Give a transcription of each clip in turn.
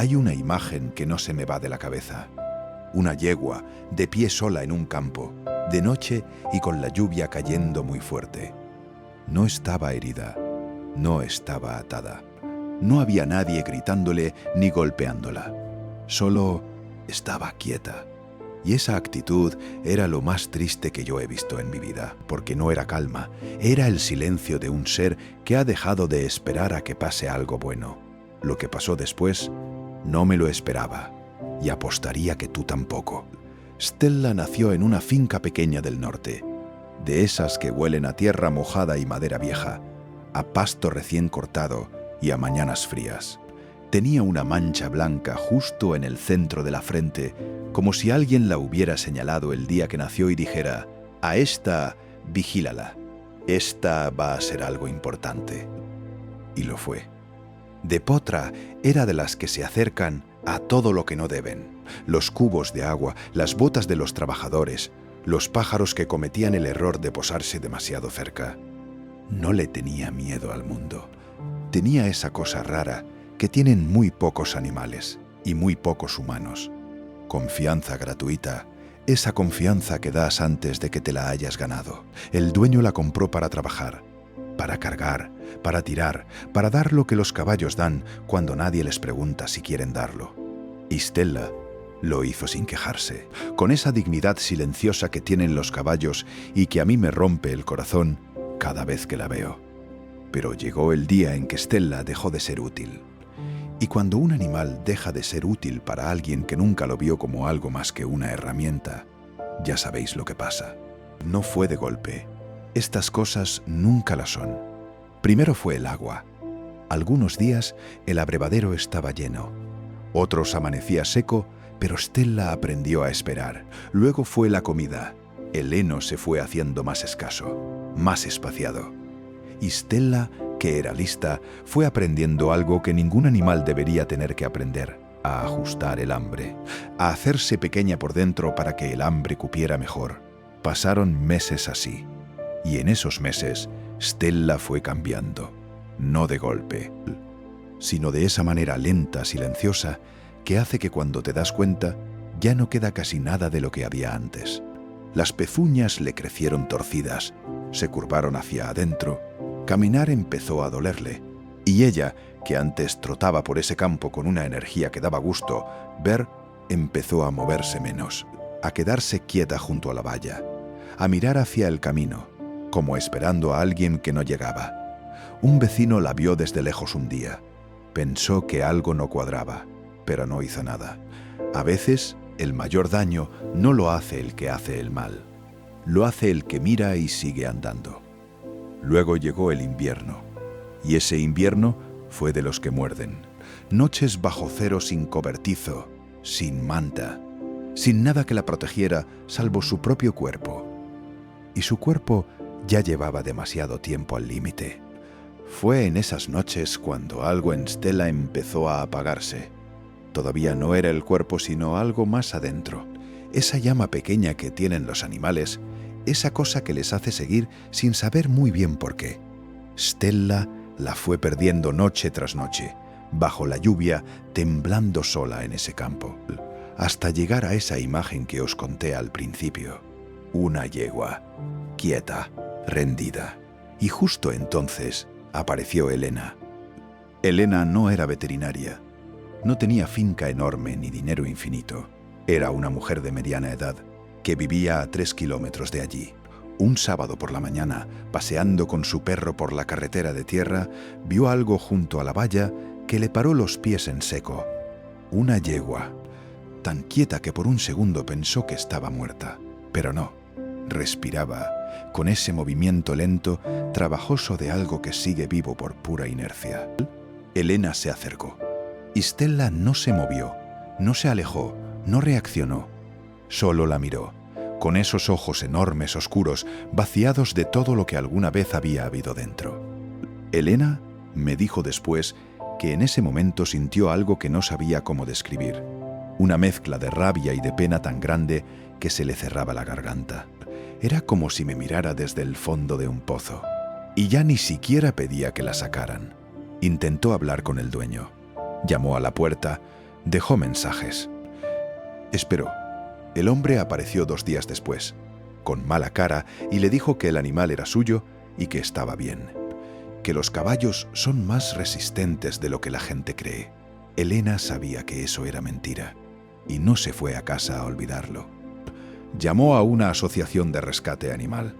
Hay una imagen que no se me va de la cabeza. Una yegua, de pie sola en un campo, de noche y con la lluvia cayendo muy fuerte. No estaba herida, no estaba atada. No había nadie gritándole ni golpeándola. Solo estaba quieta. Y esa actitud era lo más triste que yo he visto en mi vida, porque no era calma, era el silencio de un ser que ha dejado de esperar a que pase algo bueno. Lo que pasó después, no me lo esperaba, y apostaría que tú tampoco. Stella nació en una finca pequeña del norte, de esas que huelen a tierra mojada y madera vieja, a pasto recién cortado y a mañanas frías. Tenía una mancha blanca justo en el centro de la frente, como si alguien la hubiera señalado el día que nació y dijera: a esta, vigílala, esta va a ser algo importante. Y lo fue. De potra era de las que se acercan a todo lo que no deben: los cubos de agua, las botas de los trabajadores, los pájaros que cometían el error de posarse demasiado cerca. No le tenía miedo al mundo. Tenía esa cosa rara que tienen muy pocos animales y muy pocos humanos. Confianza gratuita, esa confianza que das antes de que te la hayas ganado. El dueño la compró para trabajar, para cargar, para tirar, para dar lo que los caballos dan cuando nadie les pregunta si quieren darlo. Y Stella lo hizo sin quejarse, con esa dignidad silenciosa que tienen los caballos y que a mí me rompe el corazón cada vez que la veo. Pero llegó el día en que Stella dejó de ser útil. Y cuando un animal deja de ser útil para alguien que nunca lo vio como algo más que una herramienta, ya sabéis lo que pasa. No fue de golpe. Estas cosas nunca lo son. Primero fue el agua. Algunos días el abrevadero estaba lleno. Otros amanecía seco, pero Stella aprendió a esperar. Luego fue la comida. El heno se fue haciendo más escaso, más espaciado. Y Stella, que era lista, fue aprendiendo algo que ningún animal debería tener que aprender: a ajustar el hambre, a hacerse pequeña por dentro para que el hambre cupiera mejor. Pasaron meses así, y en esos meses Stella fue cambiando, no de golpe, sino de esa manera lenta, silenciosa, que hace que cuando te das cuenta ya no queda casi nada de lo que había antes. Las pezuñas le crecieron torcidas, se curvaron hacia adentro. Caminar empezó a dolerle, y ella, que antes trotaba por ese campo con una energía que daba gusto ver, empezó a moverse menos, a quedarse quieta junto a la valla, a mirar hacia el camino, como esperando a alguien que no llegaba. Un vecino la vio desde lejos un día. Pensó que algo no cuadraba, pero no hizo nada. A veces, el mayor daño no lo hace el que hace el mal, lo hace el que mira y sigue andando. Luego llegó el invierno, y ese invierno fue de los que muerden. Noches bajo cero sin cobertizo, sin manta, sin nada que la protegiera salvo su propio cuerpo. Y su cuerpo ya llevaba demasiado tiempo al límite. Fue en esas noches cuando algo en Stella empezó a apagarse. Todavía no era el cuerpo, sino algo más adentro. Esa llama pequeña que tienen los animales, esa cosa que les hace seguir sin saber muy bien por qué. Stella la fue perdiendo noche tras noche, bajo la lluvia, temblando sola en ese campo, hasta llegar a esa imagen que os conté al principio. Una yegua, quieta, rendida. Y justo entonces apareció Elena. Elena no era veterinaria, no tenía finca enorme ni dinero infinito. Era una mujer de mediana edad, que vivía a 3 kilómetros de allí. Un sábado por la mañana, paseando con su perro por la carretera de tierra, vio algo junto a la valla que le paró los pies en seco. Una yegua, tan quieta que por un segundo pensó que estaba muerta. Pero no, respiraba, con ese movimiento lento, trabajoso de algo que sigue vivo por pura inercia. Elena se acercó. Y Stella no se movió, no se alejó, no reaccionó. Solo la miró, con esos ojos enormes, oscuros, vaciados de todo lo que alguna vez había habido dentro. Elena me dijo después que en ese momento sintió algo que no sabía cómo describir. Una mezcla de rabia y de pena tan grande que se le cerraba la garganta. Era como si me mirara desde el fondo de un pozo. Y ya ni siquiera pedía que la sacaran. Intentó hablar con el dueño. Llamó a la puerta, Dejó mensajes. Esperó. El hombre apareció 2 días después, con mala cara, y le dijo que el animal era suyo y que estaba bien, que los caballos son más resistentes de lo que la gente cree. Elena sabía que eso era mentira y no se fue a casa a olvidarlo. Llamó a una asociación de rescate animal.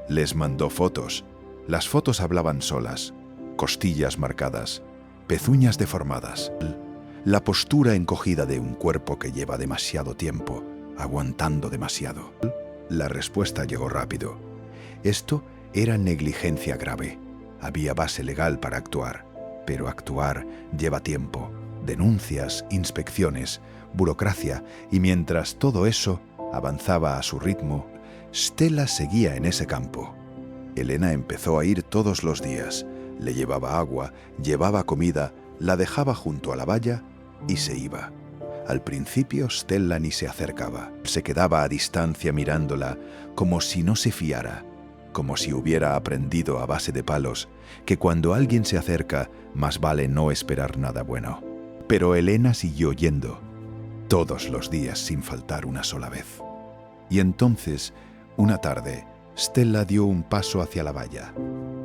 Les mandó fotos. Las fotos hablaban solas: costillas marcadas, pezuñas deformadas, la postura encogida de un cuerpo que lleva demasiado tiempo, aguantando demasiado. La respuesta llegó rápido. Esto era negligencia grave. Había base legal para actuar, pero actuar lleva tiempo, denuncias, inspecciones, burocracia, y mientras todo eso avanzaba a su ritmo, Stella seguía en ese campo. Elena empezó a ir todos los días. Le llevaba agua, llevaba comida, la dejaba junto a la valla y se iba. Al principio Stella ni se acercaba. Se quedaba a distancia mirándola, como si no se fiara, como si hubiera aprendido a base de palos que cuando alguien se acerca, más vale no esperar nada bueno. Pero Elena siguió yendo, todos los días sin faltar una sola vez. Y entonces, una tarde, Stella dio un paso hacia la valla.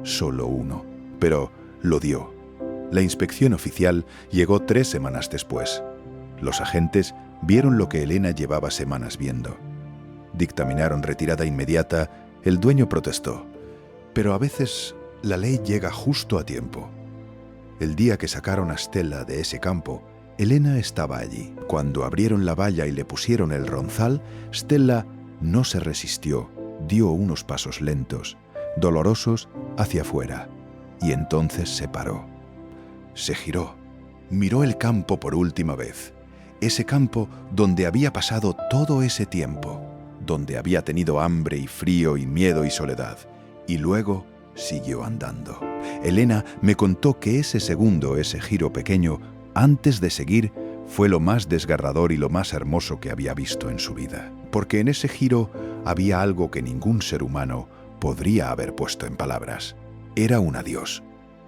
Solo uno, pero lo dio. La inspección oficial llegó 3 semanas después. Los agentes vieron lo que Elena llevaba semanas viendo. Dictaminaron retirada inmediata. El dueño protestó, pero a veces la ley llega justo a tiempo. El día que sacaron a Stella de ese campo, Elena estaba allí. Cuando abrieron la valla y le pusieron el ronzal, Stella no se resistió, dio unos pasos lentos, dolorosos, hacia afuera, y entonces se paró. Se giró, miró el campo por última vez, ese campo donde había pasado todo ese tiempo, donde había tenido hambre y frío y miedo y soledad, y luego siguió andando. Elena me contó que ese segundo, ese giro pequeño, antes de seguir, fue lo más desgarrador y lo más hermoso que había visto en su vida, porque en ese giro había algo que ningún ser humano podría haber puesto en palabras. Era un adiós.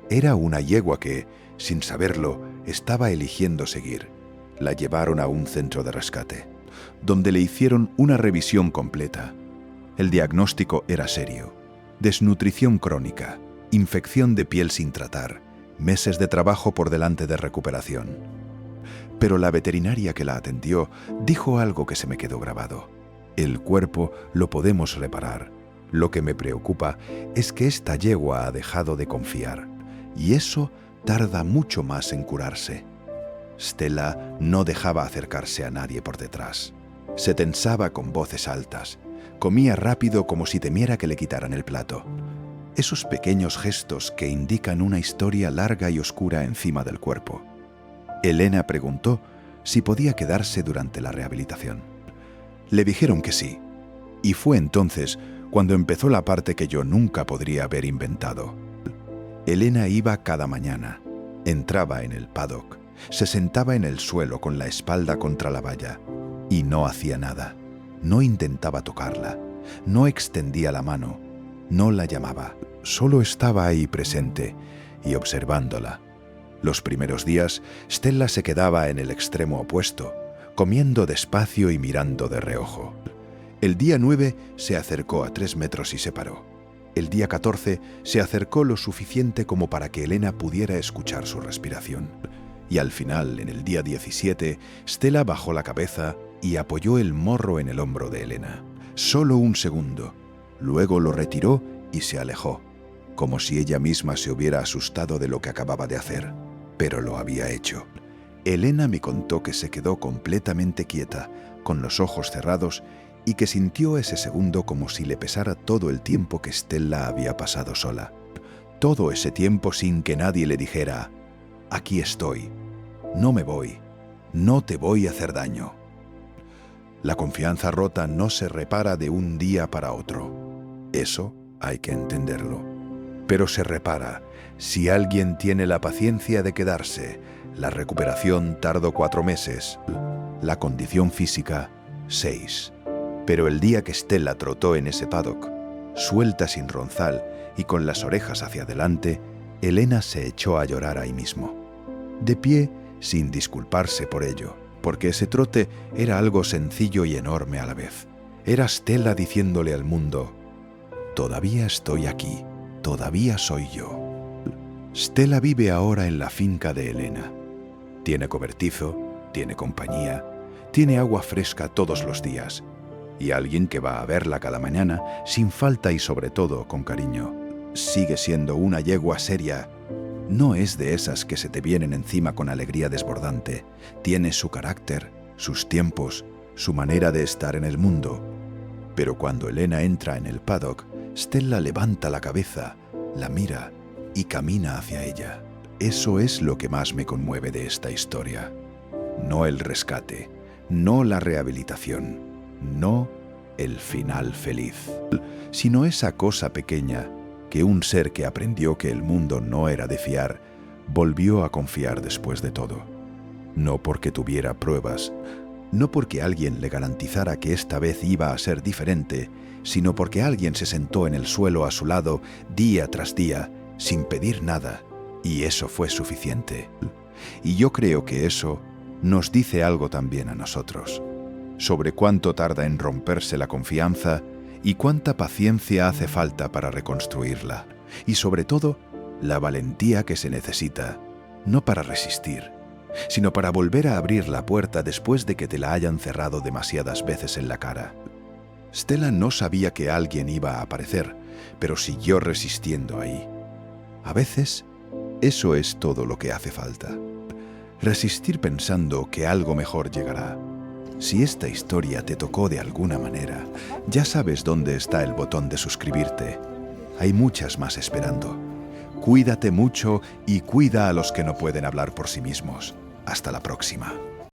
Era una yegua que, sin saberlo, estaba eligiendo seguir. La llevaron a un centro de rescate, donde le hicieron una revisión completa. El diagnóstico era serio: desnutrición crónica, infección de piel sin tratar, meses de trabajo por delante de recuperación. Pero la veterinaria que la atendió dijo algo que se me quedó grabado: el cuerpo lo podemos reparar. Lo que me preocupa es que esta yegua ha dejado de confiar, y eso tarda mucho más en curarse. Stella no dejaba acercarse a nadie por detrás. Se tensaba con voces altas. Comía rápido como si temiera que le quitaran el plato. Esos pequeños gestos que indican una historia larga y oscura encima del cuerpo. Elena preguntó si podía quedarse durante la rehabilitación. Le dijeron que sí, y fue entonces cuando empezó la parte que yo nunca podría haber inventado. Elena iba cada mañana, entraba en el paddock, se sentaba en el suelo con la espalda contra la valla y no hacía nada. No intentaba tocarla, no extendía la mano, no la llamaba. Solo estaba ahí presente y observándola. Los primeros días, Stella se quedaba en el extremo opuesto, comiendo despacio y mirando de reojo. El día 9 se acercó a 3 metros y se paró. El día 14 se acercó lo suficiente como para que Elena pudiera escuchar su respiración. Y al final, en el día 17, Stella bajó la cabeza y apoyó el morro en el hombro de Elena. Solo un segundo. Luego lo retiró y se alejó, como si ella misma se hubiera asustado de lo que acababa de hacer. Pero lo había hecho. Elena me contó que se quedó completamente quieta, con los ojos cerrados, y que sintió ese segundo como si le pesara todo el tiempo que Stella había pasado sola. Todo ese tiempo sin que nadie le dijera: aquí estoy, no me voy, no te voy a hacer daño. La confianza rota no se repara de un día para otro. Eso hay que entenderlo. Pero se repara si alguien tiene la paciencia de quedarse. La recuperación tardó 4 meses, la condición física 6. Pero el día que Stella trotó en ese paddock, suelta sin ronzal y con las orejas hacia adelante, Elena se echó a llorar ahí mismo. De pie, sin disculparse por ello, porque ese trote era algo sencillo y enorme a la vez. Era Stella diciéndole al mundo: «Todavía estoy aquí, todavía soy yo». Stella vive ahora en la finca de Elena. Tiene cobertizo, tiene compañía, tiene agua fresca todos los días y alguien que va a verla cada mañana sin falta y sobre todo con cariño. Sigue siendo una yegua seria. No es de esas que se te vienen encima con alegría desbordante. Tiene su carácter, sus tiempos, su manera de estar en el mundo. Pero cuando Elena entra en el paddock, Stella levanta la cabeza, la mira y camina hacia ella. Eso es lo que más me conmueve de esta historia. No el rescate, no la rehabilitación, no el final feliz, sino esa cosa pequeña que un ser que aprendió que el mundo no era de fiar, volvió a confiar después de todo. No porque tuviera pruebas, no porque alguien le garantizara que esta vez iba a ser diferente, sino porque alguien se sentó en el suelo a su lado día tras día, sin pedir nada, y eso fue suficiente. Y yo creo que eso nos dice algo también a nosotros, sobre cuánto tarda en romperse la confianza y cuánta paciencia hace falta para reconstruirla, y sobre todo, la valentía que se necesita, no para resistir, sino para volver a abrir la puerta después de que te la hayan cerrado demasiadas veces en la cara. Stella no sabía que alguien iba a aparecer, pero siguió resistiendo ahí. A veces, eso es todo lo que hace falta. Resistir pensando que algo mejor llegará. Si esta historia te tocó de alguna manera, ya sabes dónde está el botón de suscribirte. Hay muchas más esperando. Cuídate mucho y cuida a los que no pueden hablar por sí mismos. Hasta la próxima.